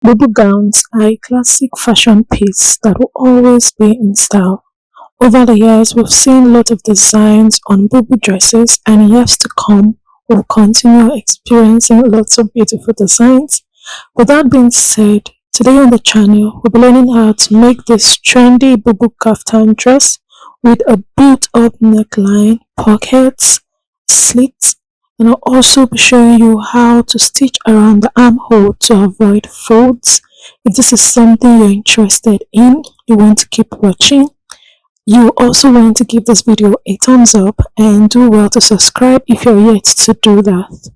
Bubu gowns are a classic fashion piece that will always be in style. Over the years, we've seen lots of designs on Bubu dresses, and in years to come, we'll continue experiencing lots of beautiful designs. With that being said, today on the channel, we'll be learning how to make this trendy Bubu kaftan dress with a built-up neckline, pockets, slits, and I'll also be showing you how to stitch around the armhole to avoid folds. If this is something you're interested in, you want to keep watching. You also want to give this video a thumbs up and do well to subscribe if you're yet to do that.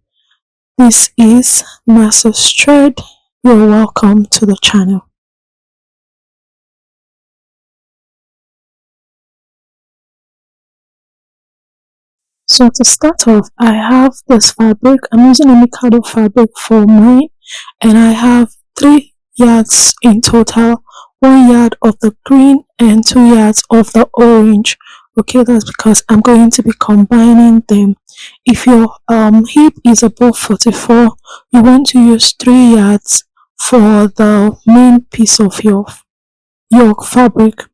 This is Master Thread. You're welcome to the channel. So to start off, I have this fabric. I'm using a Mikado fabric for mine, and I have 3 yards in total, 1 yard of the green and 2 yards of the orange. Okay, that's because I'm going to be combining them. If your hip is above 44, you want to use 3 yards for the main piece of your fabric.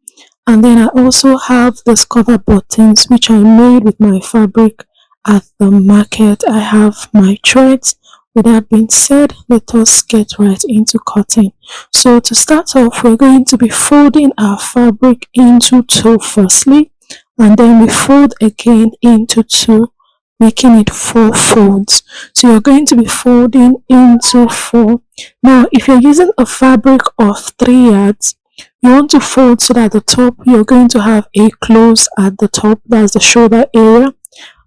And then I also have this cover buttons which I made with my fabric at the market. I have my threads. With that being said, let us get right into cutting. So to start off, we're going to be folding our fabric into 2 firstly, and then we fold again into 2, making it 4 folds. So you're going to be folding into 4. Now if you're using a fabric of 3 yards, you want to fold so that at the top you're going to have a close at the top, that's the shoulder area,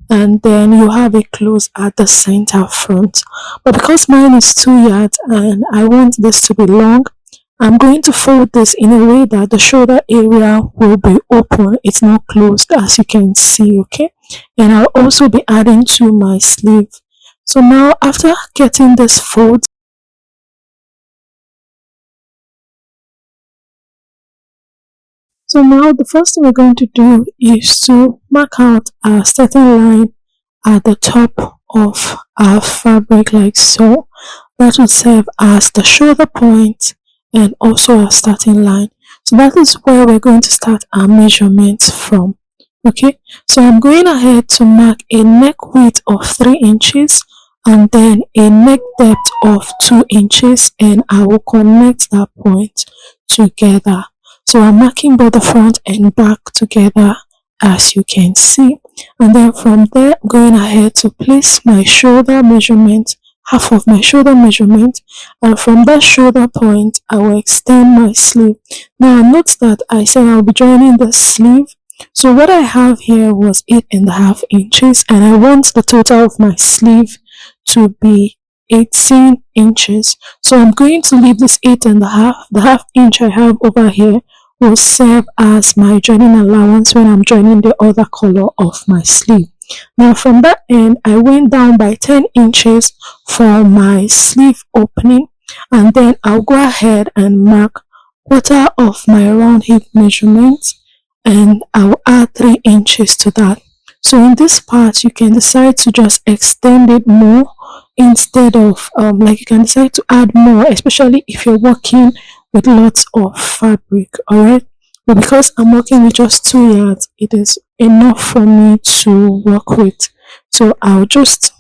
and then you have a close at the center front. But because mine is 2 yards and I want this to be long, I'm going to fold this in a way that the shoulder area will be open, it's not closed, as you can see. Okay, and I'll also be adding to my sleeve. So now after getting this fold, so now the first thing we're going to do is to mark out a certain line at the top of our fabric like so. That will serve as the shoulder point and also our starting line. So that is where we're going to start our measurements from. Okay, so I'm going ahead to mark a neck width of 3 inches and then a neck depth of 2 inches, and I will connect that point together. So I'm marking both the front and back together, as you can see. And then from there, I'm going ahead to place my shoulder measurement, half of my shoulder measurement, and from that shoulder point, I will extend my sleeve. Now note that I said I'll be joining the sleeve. So what I have here was 8.5 inches, and I want the total of my sleeve to be 18 inches. So I'm going to leave this 8.5. The half inch I have over here will serve as my joining allowance when I'm joining the other color of my sleeve. Now from that end, I went down by 10 inches for my sleeve opening, and then I'll go ahead and mark quarter of my round hip measurement, and I'll add 3 inches to that. So in this part, you can decide to just extend it more instead of like you can decide to add more, especially if you're working with lots of fabric. Alright, but because I'm working with just 2 yards, it is enough for me to work with. So I'll just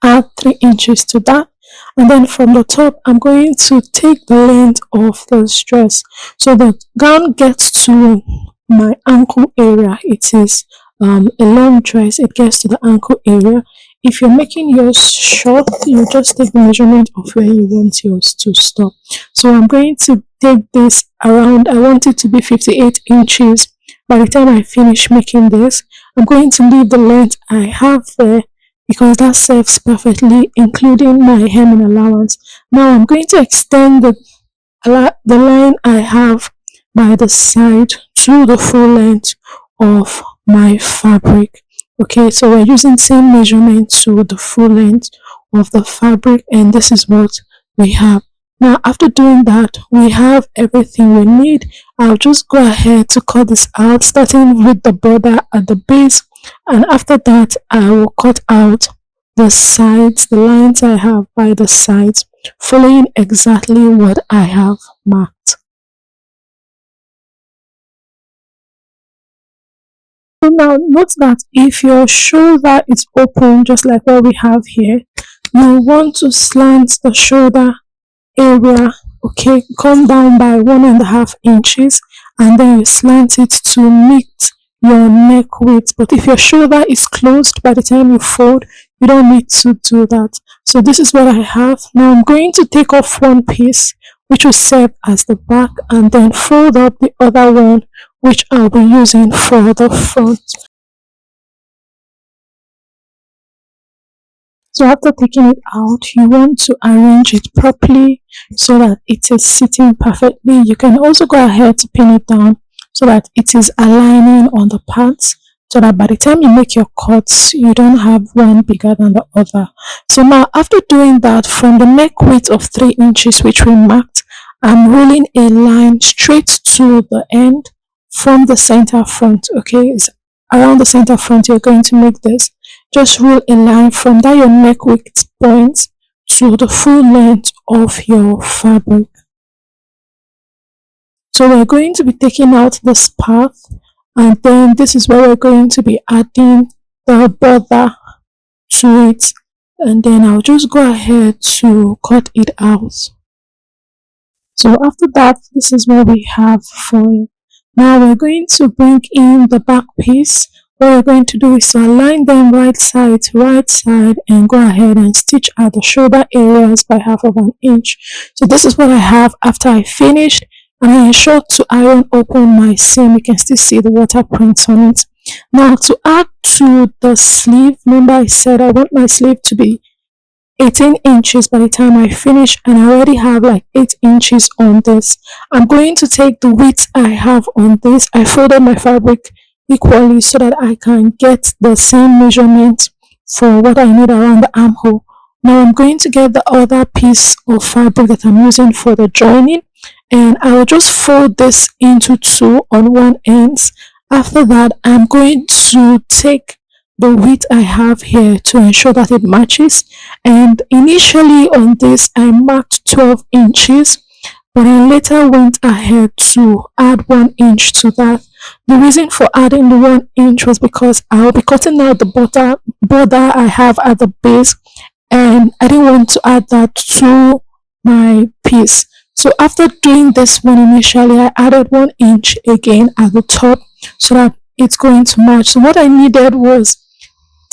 add 3 inches to that, and then from the top I'm going to take the length of the dress so the gown gets to my ankle area. It is a long dress, it gets to the ankle area. If you're making yours short, you just take the measurement of where you want yours to stop. So I'm going to take this around, I want it to be 58 inches. By the time I finish making this, I'm going to leave the length I have there because that serves perfectly, including my hemming allowance. Now I'm going to extend the line I have by the side to the full length of my fabric. Okay, so we're using same measurement to the full length of the fabric, and this is what we have. Now after doing that, we have everything we need. I'll just go ahead to cut this out, starting with the border at the base, and after that I will cut out the sides, the lines I have by the sides, following exactly what I have marked. So now note that if your shoulder is open, just like what we have here, you want to slant the shoulder area, okay, come down by 1.5 inches, and then you slant it to meet your neck width. But if your shoulder is closed by the time you fold, you don't need to do that. So this is what I have. Now I'm going to take off one piece which will serve as the back, and then fold up the other one which I'll be using for the front. So after taking it out, you want to arrange it properly so that it is sitting perfectly. You can also go ahead to pin it down so that it is aligning on the parts, so that by the time you make your cuts, you don't have one bigger than the other. So now after doing that, from the neck width of 3 inches which we marked, I'm rolling a line straight to the end from the center front. Okay, it's around the center front you're going to make this. Just roll a line from that your neck width point to the full length of your fabric. So we're going to be taking out this part, and then this is where we're going to be adding the border to it, and then I'll just go ahead to cut it out. So after that, this is what we have for it. Now we're going to bring in the back piece. What we're going to do is to align them right side to right side and go ahead and stitch at the shoulder areas by 1/2 inch. So this is what I have after I finished, and I ensure to iron open my seam. You can still see the water prints on it. Now to add to the sleeve, remember I said I want my sleeve to be 18 inches by the time I finish, and I already have like 8 inches on this. I'm going to take the width I have on this. I folded my fabric equally so that I can get the same measurement for what I need around the armhole. Now I'm going to get the other piece of fabric that I'm using for the joining, and I will just fold this into 2 on one end. After that, I'm going to take the width I have here to ensure that it matches, and initially on this I marked 12 inches, but I later went ahead to add 1 inch to that. The reason for adding the 1 inch was because I'll be cutting out the border I have at the base, and I didn't want to add that to my piece. So after doing this one initially, I added 1 inch again at the top so that it's going to match. So what I needed was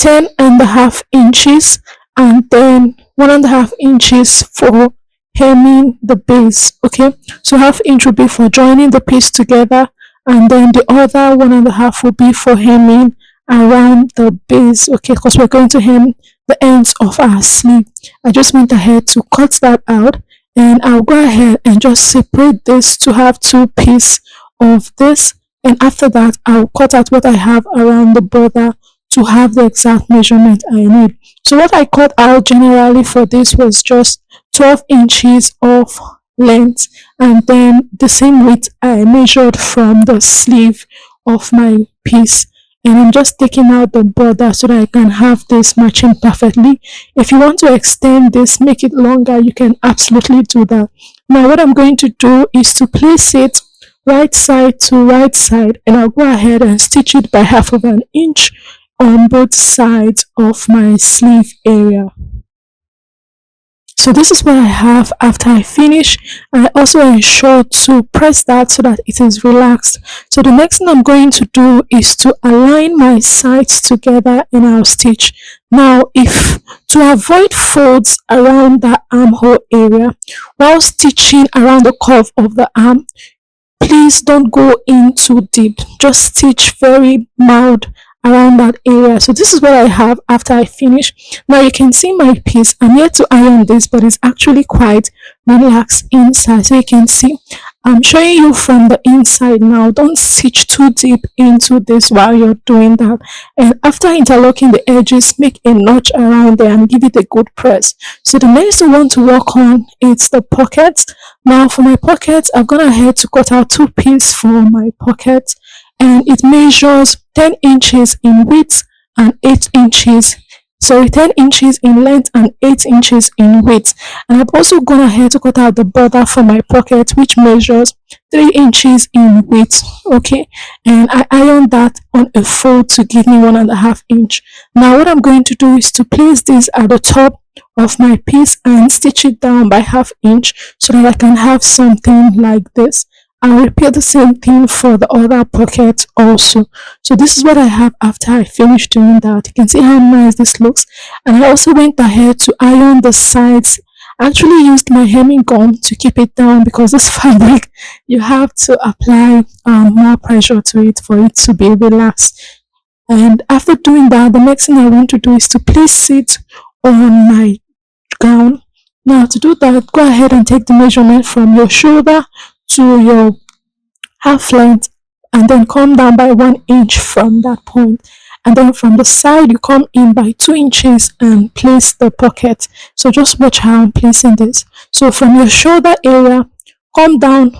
10.5 inches, and then 1.5 inches for hemming the base. Okay, so 1/2 inch will be for joining the piece together, and then the other 1.5 will be for hemming around the base. Okay, because we're going to hem the ends of our sleeve. I just went ahead to cut that out, and I'll go ahead and just separate this to have 2 pieces of this, and after that I'll cut out what I have around the border to have the exact measurement I need. So what I cut out generally for this was just 12 inches of length, and then the same width I measured from the sleeve of my piece, and I'm just taking out the border so that I can have this matching perfectly. If you want to extend this, make it longer, you can absolutely do that. Now what I'm going to do is to place it right side to right side, and I'll go ahead and stitch it by 1/2 inch on both sides of my sleeve area. So this is what I have after I finish. I also ensure to press that so that it is relaxed. So the next thing I'm going to do is to align my sides together, and I'll stitch. Now if to avoid folds around the armhole area while stitching around the curve of the arm, please don't go in too deep. Just stitch very mild around that area. So this is what I have after I finish. Now you can see my piece. I'm yet to iron this, but it's actually quite relaxed inside. So you can see I'm showing you from the inside now. Don't stitch too deep into this while you're doing that. And after interlocking the edges, make a notch around there and give it a good press. So the next we want to work on is the pockets. Now for my pockets, I've gone ahead to cut out 2 pieces for my pocket, and it measures 10 inches in width and 8 inches sorry, 10 inches in length and 8 inches in width. And I've also gone ahead to cut out the border for my pocket, which measures 3 inches in width. Okay, and I ironed that on a fold to give me 1.5 inch. Now what I'm going to do is to place this at the top of my piece and stitch it down by 1/2 inch so that I can have something like this. I'll repeat the same thing for the other pocket also. So this is what I have after I finished doing that. You can see how nice this looks. And I also went ahead to iron the sides. I actually used my hemming gum to keep it down because this fabric, you have to apply more pressure to it for it to be relaxed. And after doing that, the next thing I want to do is to place it on my gown. Now to do that, go ahead and take the measurement from your shoulder to your half length and then come down by 1 inch from that point. And then from the side, you come in by 2 inches and place the pocket. So just watch how I'm placing this. So from your shoulder area, come down,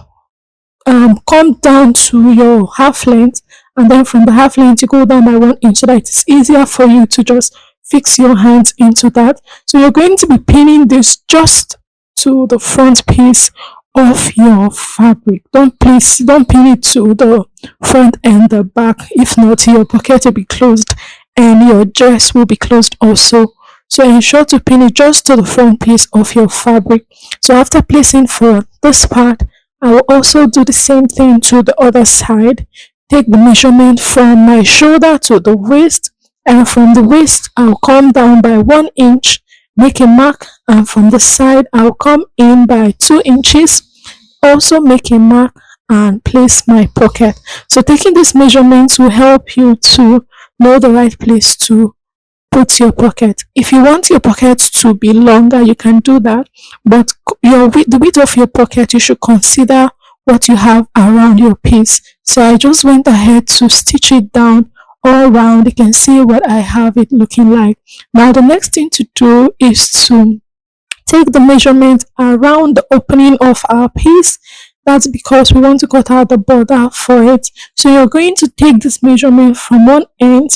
come down to your half length, and then from the half length you go down by 1 inch so that it's easier for you to just fix your hands into that. So you're going to be pinning this just to the front piece of your fabric. Don't pin it to the front and the back. If not, your pocket will be closed and your dress will be closed also. So ensure to pin it just to the front piece of your fabric. So after placing for this part, I will also do the same thing to the other side. Take the measurement from my shoulder to the waist, and from the waist I'll come down by 1 inch, make a mark, and from the side I'll come in by 2 inches, also make a mark and place my pocket. So taking this measurement will help you to know the right place to put your pocket. If you want your pocket to be longer, you can do that, but the width of your pocket, you should consider what you have around your piece. So I just went ahead to stitch it down all around. You can see what I have it looking like. Now the next thing to do is to take the measurement around the opening of our piece. That's because we want to cut out the border for it. So you're going to take this measurement from one end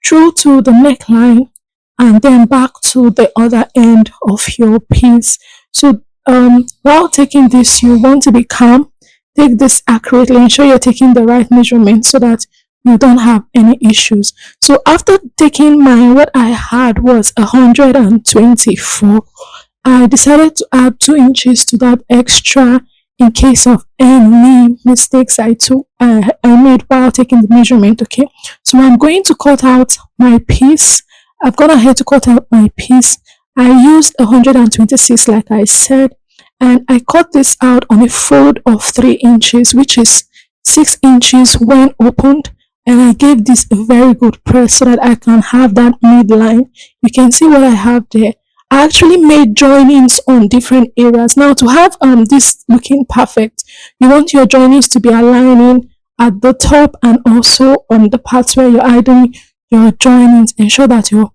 through to the neckline and then back to the other end of your piece. So while taking this, you want to be calm. Take this accurately, ensure you're taking the right measurement so that you don't have any issues. So after taking mine, what I had was 124. I decided to add 2 inches to that extra in case of any mistakes I made while taking the measurement. Okay, so I'm going to cut out my piece. I've gone ahead to cut out my piece. I used 126 like I said, and I cut this out on a fold of 3 inches, which is 6 inches when opened, and I gave this a very good press so that I can have that midline. You can see what I have there. I actually made joinings on different areas. Now to have this looking perfect, you want your joinings to be aligning at the top and also on the parts where you're adding your joinings. Ensure that you're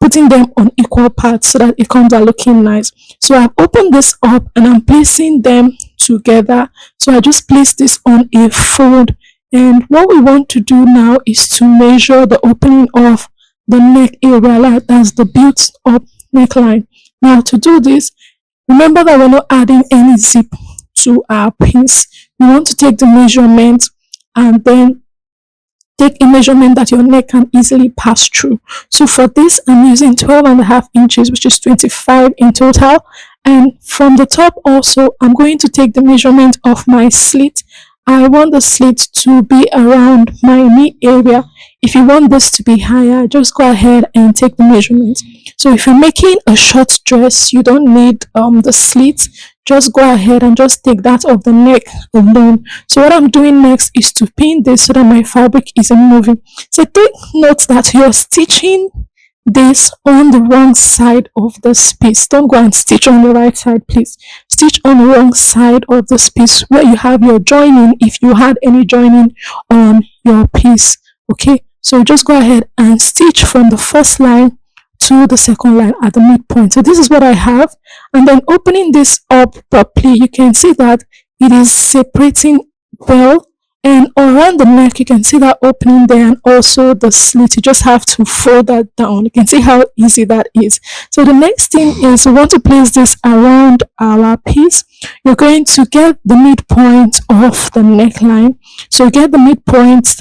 putting them on equal parts so that it comes out looking nice. So I've opened this up and I'm placing them together. So I just place this on a fold, and what we want to do now is to measure the opening of the neck area. That's the built up neckline. Now to do this, remember that we're not adding any zip to our piece. You want to take the measurement and then take a measurement that your neck can easily pass through. So for this, I'm using 12.5 inches, which is 25 in total. And from the top also, I'm going to take the measurement of my slit. I want the slit to be around my knee area. If you want this to be higher, just go ahead and take the measurement. So if you're making a short dress, you don't need the slit. Just go ahead and just take that of the neck alone. So what I'm doing next is to pin this so that my fabric isn't moving. So take note that you're stitching this on the wrong side of this piece. Don't go and stitch on the right side, please. Stitch on the wrong side of this piece where you have your joining, if you had any joining on your piece. Okay, so just go ahead and stitch from the first line to the second line at the midpoint. So this is what I have, and then opening this up properly, you can see that it is separating well, And around the neck, you can see that opening there, and also the slit. You just have to fold that down. You can see how easy that is. So the next thing is we want to place this around our piece. You're going to get the midpoint of the neckline. So you get the midpoint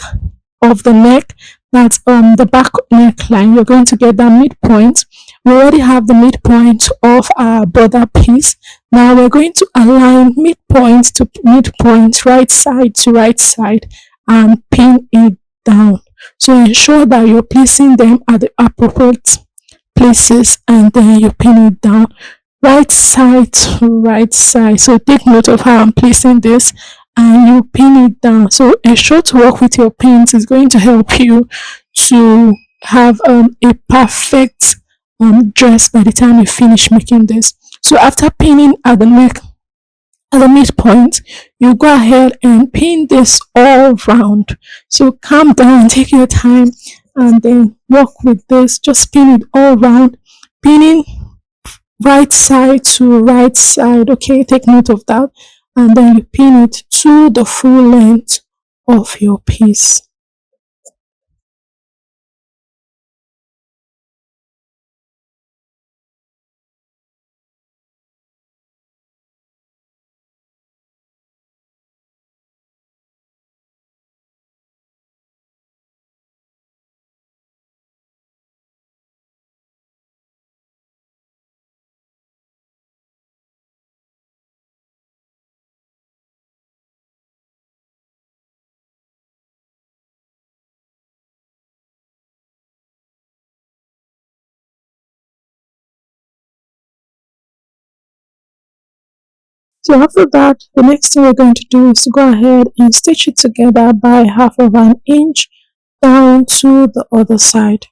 of the neck, that's the back neckline. You're going to get that midpoint. We already have the midpoint of our border piece. Now we're going to align midpoint to midpoint, right side to right side, and pin it down. So ensure that you're placing them at the appropriate places, and then you pin it down right side to right side. So take note of how I'm placing this, and you pin it down. So ensure to work with your pins. Is going to help you to have a perfect dress by the time you finish making this. So after pinning at the neck, at the midpoint, you go ahead and pin this all round. So calm down, take your time, and then work with this. Just pin it all round, pinning right side to right side. Okay, take note of that, and then you pin it to the full length of your piece. So after that, the next thing we're going to do is to go ahead and stitch it together by half of an inch down to the other side.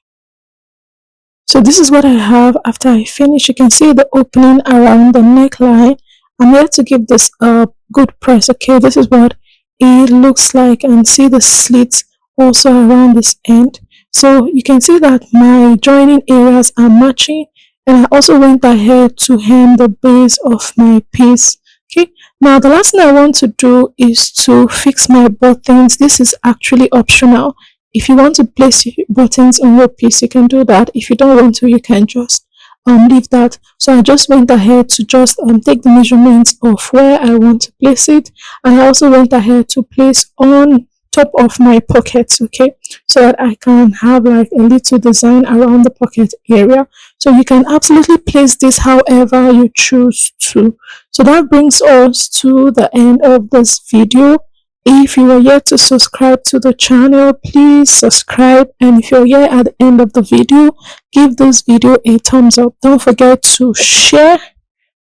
So this is what I have after I finish. You can see the opening around the neckline. I'm here to give this a good press. Okay, this is what it looks like, and see the slits also around this end. So you can see that my joining areas are matching, and I also went ahead to hem the base of my piece. Okay, now the last thing I want to do is to fix my buttons. This is actually optional. If you want to place buttons on your piece, you can do that. If you don't want to, you can just leave that. So I just went ahead to just take the measurements of where I want to place it, and I also went ahead to place on top of my pockets, okay, so that I can have like a little design around the pocket area. So you can absolutely place this however you choose to. So that brings us to the end of this video. If you are yet to subscribe to the channel, please subscribe, and if you're here at the end of the video, give this video a thumbs up. Don't forget to share,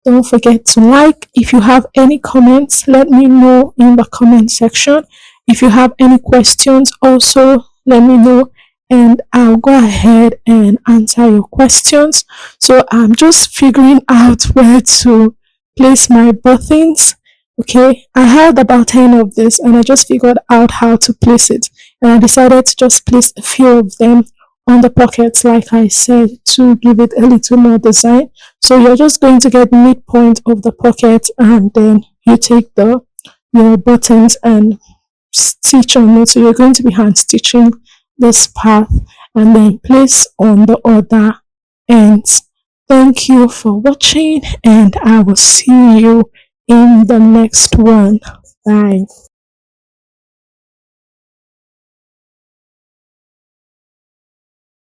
don't forget to like. If you have any comments, let me know in the comment section. If you have any questions, also let me know, and I'll go ahead and answer your questions. So I'm just figuring out where to place my buttons. Okay, I had about 10 of this, and I just figured out how to place it, and I decided to just place a few of them on the pockets, like I said, to give it a little more design. So you're just going to get the midpoint of the pocket, and then you take your buttons and stitch on it. So you're going to be hand stitching this part, and then place on the other ends. Thank you for watching, and I will see you in the next one. Bye.